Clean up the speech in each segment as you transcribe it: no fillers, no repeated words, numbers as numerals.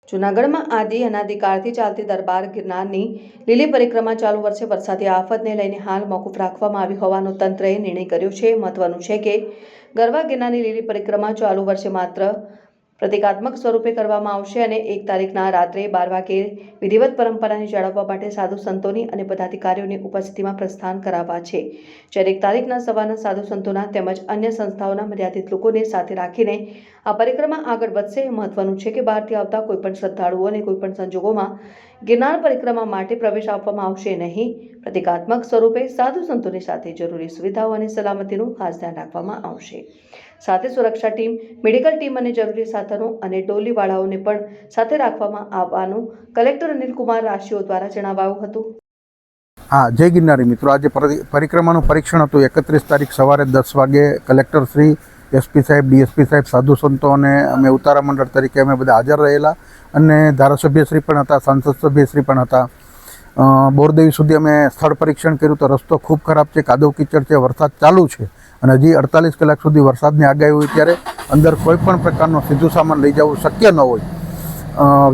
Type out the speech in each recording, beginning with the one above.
જૂનાગઢમાં આદિ અનાદિકાળથી ચાલતી દરબાર ગિરનારની લીલી પરિક્રમા ચાલુ વર્ષે વરસાદી આફતને લઈને હાલ મોકૂફ રાખવામાં આવી હોવાનો તંત્રએ નિર્ણય કર્યો છે। મહત્વનું છે કે ગરવા ગિરનારની લીલી પરિક્રમા ચાલુ વર્ષે માત્ર પ્રતિકાત્મક સ્વરૂપે કરવામાં આવશે અને 1 તારીખના રાત્રે 12 વાગે વિધિવત પરંપરાને જાળવવા માટે સાધુ સંતોની અને પદાધિકારીઓની ઉપસ્થિતિમાં પ્રસ્થાન કરાવવા છે। જ્યારે 1 તારીખના સવારના સાધુ સંતોના તેમજ અન્ય સંસ્થાઓના મર્યાદિત લોકોને સાથે રાખીને આ પરિક્રમા આગળ વધશે। મહત્વનું છે કે બહારથી આવતા કોઈપણ શ્રદ્ધાળુઓને કોઈપણ સંજોગોમાં ગિરનાર પરિક્રમા માટે પ્રવેશ આપવામાં આવશે નહીં। પ્રતિકાત્મક સ્વરૂપે સાધુ સંતોની સાથે જરૂરી સુવિધાઓ અને સલામતીનું ખાસ ધ્યાન રાખવામાં આવશે। સાથે સુરક્ષા ટીમ, મેડિકલ ટીમ અને જરૂરી સાધનો અને ડોલીવાળાઓને પણ સાથે રાખવામાં આવવાનું કલેક્ટર અનિલ કુમાર રાશિઓ દ્વારા જણાવાયું હતું। हाँ, जय गिरनारी मित्रों, आज परिक्रमा परीक्षण हतुं 31 तारीख सवारे 10 वागे कलेक्टर श्री, एसपी साहेब, डीएसपी साहेब, साधु संतो ने अमे उतारा मंडल तरीके अमे बधा हाजर रहेला अने धारासभ्यश्री पण हता, सांसद सभ्यश्री पण हता। बोरदेवी सुधी अमे स्थळ परीक्षण कर्युं तो रस्तो खूब खराब छे, कादव कीचड़ छे, वरसाद चालू छे अने हजी 48 कलाक सुधी वरसादनी आगाही होय त्यारे अंदर कोईपण प्रकारनो सीधुं सामान लई जवुं शक्य न होय,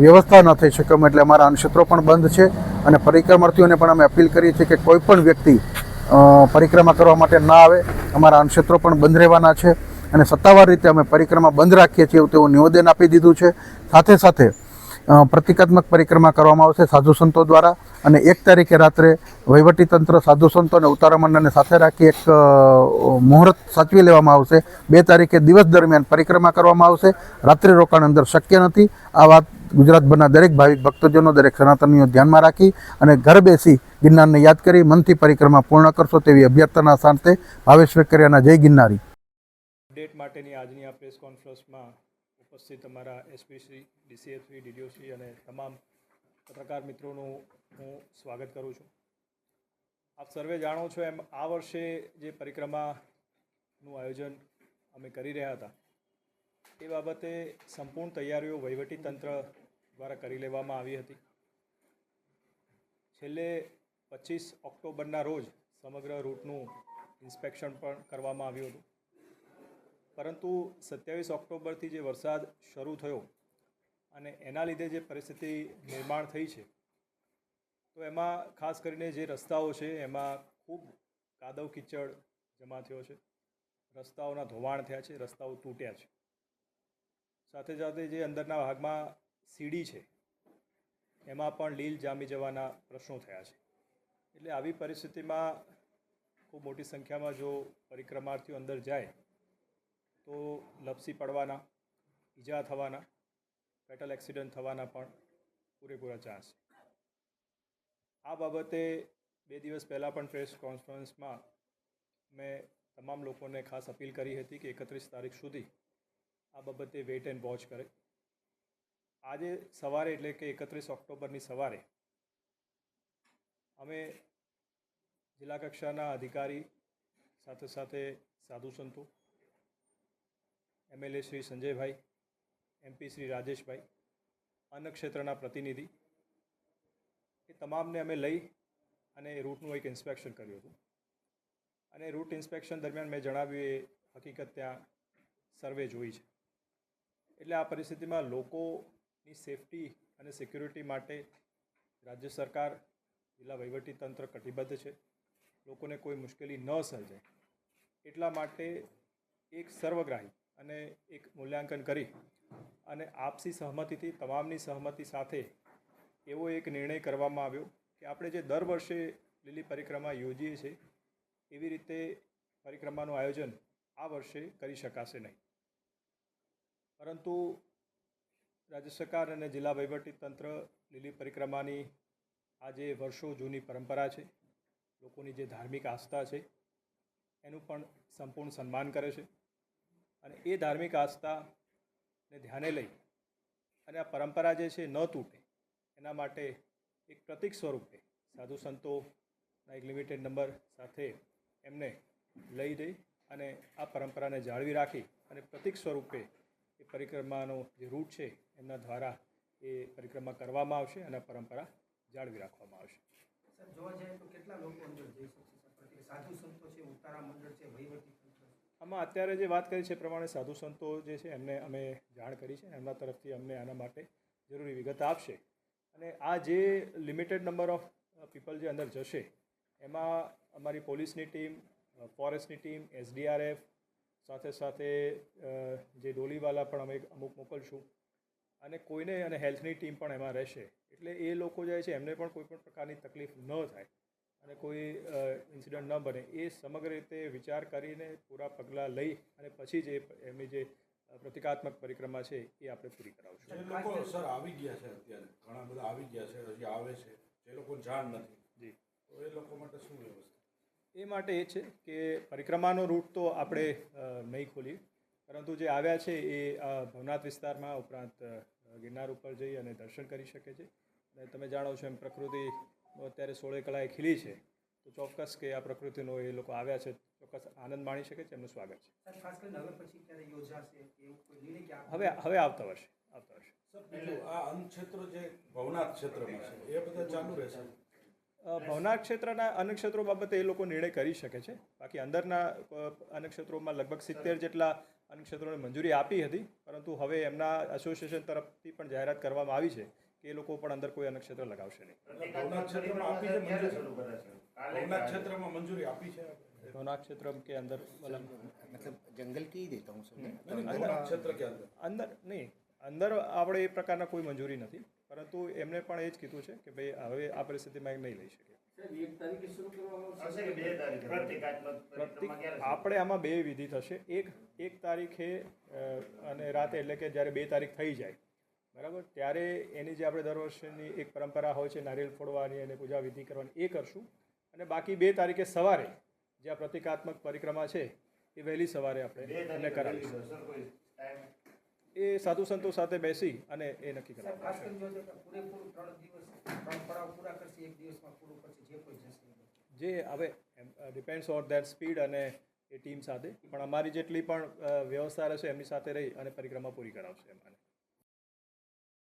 व्यवस्था न थई शके एटले अमारा क्षेत्रों पण बंध छे અને પરિક્રમાર્થીઓને પણ અમે અપીલ કરીએ છીએ કે કોઈ પણ વ્યક્તિ પરિક્રમા કરવા માટે ના આવે। અમારા ક્ષેત્રો પણ બંધ રહેવાના છે અને સત્તાવાર રીતે અમે પરિક્રમા બંધ રાખીએ છીએ તેવું નિવેદન આપી દીધું છે। સાથે સાથે પ્રતિકાત્મક પરિક્રમા કરવામાં આવશે સાધુ સંતો દ્વારા અને 1 તારીખે રાત્રે વહીવટીતંત્ર, સાધુ સંતો અને ઉતારા મંડળને સાથે રાખી એક મુહૂર્ત સાચવી લેવામાં આવશે। 2 તારીખે દિવસ દરમિયાન પરિક્રમા કરવામાં આવશે, રાત્રિ રોકાણ અંદર શક્ય નથી। આ વાત ગુજરાતભરના દરેક ભાવિક ભક્તજનો, દરેક સનાતનીઓ ધ્યાનમાં રાખી અને ઘર બેસી ગિરનારને યાદ કરી મનથી પરિક્રમા પૂર્ણ કરશો તેવી અભ્યર્થના સાથે ભાવેશ વેકરિયાના જય ગિરનારી। અપડેટ માટેની આજની આ પ્રેસ કોન્ફરન્સમાં ઉપસ્થિત અમારા એસપીશ્રી, ડીસીએસપી, ડીડીઓશ્રી અને તમામ પત્રકાર મિત્રોનું હું સ્વાગત કરું છું। આપ સર્વે જાણો છો એમ આ વર્ષે જે પરિક્રમાનું આયોજન અમે કરી રહ્યા હતા એ બાબતે સંપૂર્ણ તૈયારીઓ વહીવટીતંત્ર દ્વારા કરી લેવામાં આવી હતી। છેલ્લે 25 ઓક્ટોબરના રોજ સમગ્ર રૂટનું ઇન્સ્પેક્શન પણ કરવામાં આવ્યું હતું, પરંતુ 27 ઓક્ટોબરથી જે વરસાદ શરૂ થયો અને એના લીધે જે પરિસ્થિતિ નિર્માણ થઈ છે તો એમાં ખાસ કરીને જે રસ્તાઓ છે એમાં ખૂબ કાદવ કીચડ જમા થયો છે, રસ્તાઓના ધોવાણ થયા છે, રસ્તાઓ તૂટ્યા છે। સાથે સાથે જે અંદરના ભાગમાં સીડી છે એમાં પણ લીલ જામી જવાના પ્રશ્નો થયા છે। એટલે આવી પરિસ્થિતિમાં ખૂબ મોટી સંખ્યામાં જો પરિક્રમાર્થીઓ અંદર જાય તો લપસી પડવાના, ઈજા થવાના, ફેટલ એક્સિડન્ટ થવાના પણ પૂરેપૂરા ચાન્સ છે। આ બાબતે 2 દિવસ પહેલાં પણ પ્રેસ કોન્ફરન્સમાં મેં તમામ લોકોને ખાસ અપીલ કરી હતી કે 31 તારીખ સુધી આ બાબતે વેઇટ એન્ડ વોચ કરે। આજે સવારે એટલે કે 31 ઓક્ટોબરની સવારે અમે જિલ્લા કક્ષાના અધિકારી સાથે સાથે સાધુ સંતો, એમએલએ શ્રી સંજયભાઈ, એમપી શ્રી રાજેશભાઈ, અન્ય ક્ષેત્રના પ્રતિનિધિ એ તમામને અમે લઈ અને રૂટનું એક ઇન્સ્પેક્શન કર્યું હતું અને રૂટ ઇન્સ્પેક્શન દરમિયાન મેં જણાવ્યું એ હકીકત ત્યાં સર્વે જોઈ છે। એટલે આ પરિસ્થિતિમાં લોકોની સેફટી અને સિક્યુરિટી માટે રાજ્ય સરકાર, જિલ્લા વહીવટીતંત્ર કટિબદ્ધ છે। લોકોને કોઈ મુશ્કેલી ન સર્જાય એટલા માટે એક સર્વગ્રાહી અને એક મૂલ્યાંકન કરી અને આપસી સહમતિથી, તમામની સહમતિ સાથે એવો એક નિર્ણય કરવામાં આવ્યો કે આપણે જે દર વર્ષે લીલી પરિક્રમા યોજીએ છીએ એવી રીતે પરિક્રમાનું આયોજન આ વર્ષે કરી શકાશે નહીં, પરંતુ રાજ્ય સરકાર અને જિલ્લા વહીવટીતંત્ર લીલી પરિક્રમાની આ જે વર્ષો જૂની પરંપરા છે, લોકોની જે ધાર્મિક આસ્થા છે એનું પણ સંપૂર્ણ સન્માન કરે છે અને એ ધાર્મિક આસ્થાને ધ્યાને લઈ અને આ પરંપરા જે છે ન તૂટે એના માટે એક પ્રતીક સ્વરૂપે સાધુ સંતોના એક લિમિટેડ નંબર સાથે એમને લઈ જઈ અને આ પરંપરાને જાળવી રાખી અને પ્રતીક સ્વરૂપે એ પરિક્રમાનો જે રૂટ છે એમના દ્વારા એ પરિક્રમા કરવામાં આવશે અને પરંપરા જાળવી રાખવામાં આવશે। સર, જોવા જાય તો કેટલા લોકો અંદર જઈ શકશે? સાધુ સંતો છે, ઉતારા મંડળ છે, વહીવટીતંત્ર? આમાં અત્યારે જે વાત કરી છે પ્રમાણે સાધુ સંતો જે છે એમને અમે જાણ કરી છે, એમના તરફથી અમને આના માટે જરૂરી વિગત આપશે. અને આ જે લિમિટેડ નંબર ઓફ પીપલ જે અંદર જશે એમાં અમારી પોલીસની ટીમ, ફોરેસ્ટની ટીમ, SDRF, સાથે સાથે જે ડોલીવાલા પણ અમે અમુક મોકલશું અને કોઈને અને હેલ્થની ટીમ પણ એમાં રહેશે. એટલે એ લોકો જાય છે એમને પણ કોઈ પણ પ્રકારની તકલીફ ન થાય અને કોઈ ઇન્સિડન્ટ ન બને એ સમગ્ર રીતે વિચાર કરીને પૂરા પગલાં લઈ અને પછી જ એમની જે પ્રતિકાત્મક પરિક્રમા છે એ આપણે પૂરી કરાવશું. જે લોકો સર આવી ગયા છે અત્યારે ઘણા બધા આવી ગયા છે, હજી આવે છે, જે લોકો જાણ નથી જી, તો એ લોકો માટે શું વ્યવસ્થા? એ માટે એ છે કે પરિક્રમાનો રૂટ તો આપણે નહીં ખોલીએ, પરંતુ જે આવ્યા છે એ ભવનાથ વિસ્તારમાં ઉપરાંત ગિરનાર ઉપર જઈ અને દર્શન કરી શકે છે. અને તમે જાણો છો એમ પ્રકૃતિ અત્યારે 16 કળાએ ખીલી છે, તો ચોક્કસ કે આ પ્રકૃતિનો એ લોકો આવ્યા છે ચોક્કસ આનંદ માણી શકે છે. એમનું સ્વાગત છે. સાહેબ, ખાસ કરીને હવે પછી ક્યારે યોજાશે એવું કોઈ નિર્ણય કે હવે આવતા વર્ષે સર બીજું આ અન્નક્ષેત્ર જે ભવનાથ ક્ષેત્રમાં છે એ બધા ચાલુ રહેશે? ભવનાથ ક્ષેત્રના અન્ય ક્ષેત્રો બાબતે એ લોકો નિર્ણય કરી શકે છે. બાકી અંદરના અન્ય ક્ષેત્રોમાં લગભગ 70 જેટલા અન્ય ક્ષેત્રોને મંજૂરી આપી હતી, પરંતુ હવે એમના એસોસિએશન તરફથી પણ જાહેરાત કરવામાં આવી છે કે એ લોકો પણ અંદર કોઈ અન્ય ક્ષેત્ર લગાવશે નહીં. ભવનાથ ક્ષેત્રમાં આપી છે મંજૂરી? ભવનાથ ક્ષેત્રમાં મંજૂરી આપી છે? ભવનાથ ક્ષેત્ર કે અંદર मतलब जंगल की ही देता हूँ सर मैं। ભવનાથ ક્ષેત્ર કે અંદર? અંદર આપણે એ પ્રકારના કોઈ મંજૂરી નથી, પરંતુ એમને પણ એ જ કીધું છે કે ભાઈ હવે આ પરિસ્થિતિમાં નહીં લઈ શકે. આપણે આમાં 2 વિધિ થશે. એક તારીખે અને રાતે, એટલે કે જ્યારે 2 તારીખ થઈ જાય બરાબર, ત્યારે એની જે આપણે દર વર્ષની એક પરંપરા હોય છે નારિયેળ ફોડવાની અને પૂજા વિધિ કરવાની, એ કરશું. અને બાકી 2 તારીખે સવારે જે આ પ્રતિકાત્મક પરિક્રમા છે એ વહેલી સવારે આપણે એને કરાવીશું. એ સાધુ સંતો સાથે બેસી અને એ નક્કી સાહેબ, ખાસ કરાવશું. કરીને જો પૂરેપૂરું 3 દિવસ 3 પડાવ પૂરા કરશે, 1 દિવસમાં પૂરું કરશે, જે કોઈ જશે એ બધું. જે હવે ડિપેન્ડ્સ ઓન ધેટ સ્પીડ અને એ ટીમ સાથે, પણ અમારી જેટલી પણ વ્યવસ્થા રહેશે એમની સાથે રહી અને પરિક્રમા પૂરી કરાવશે એમને.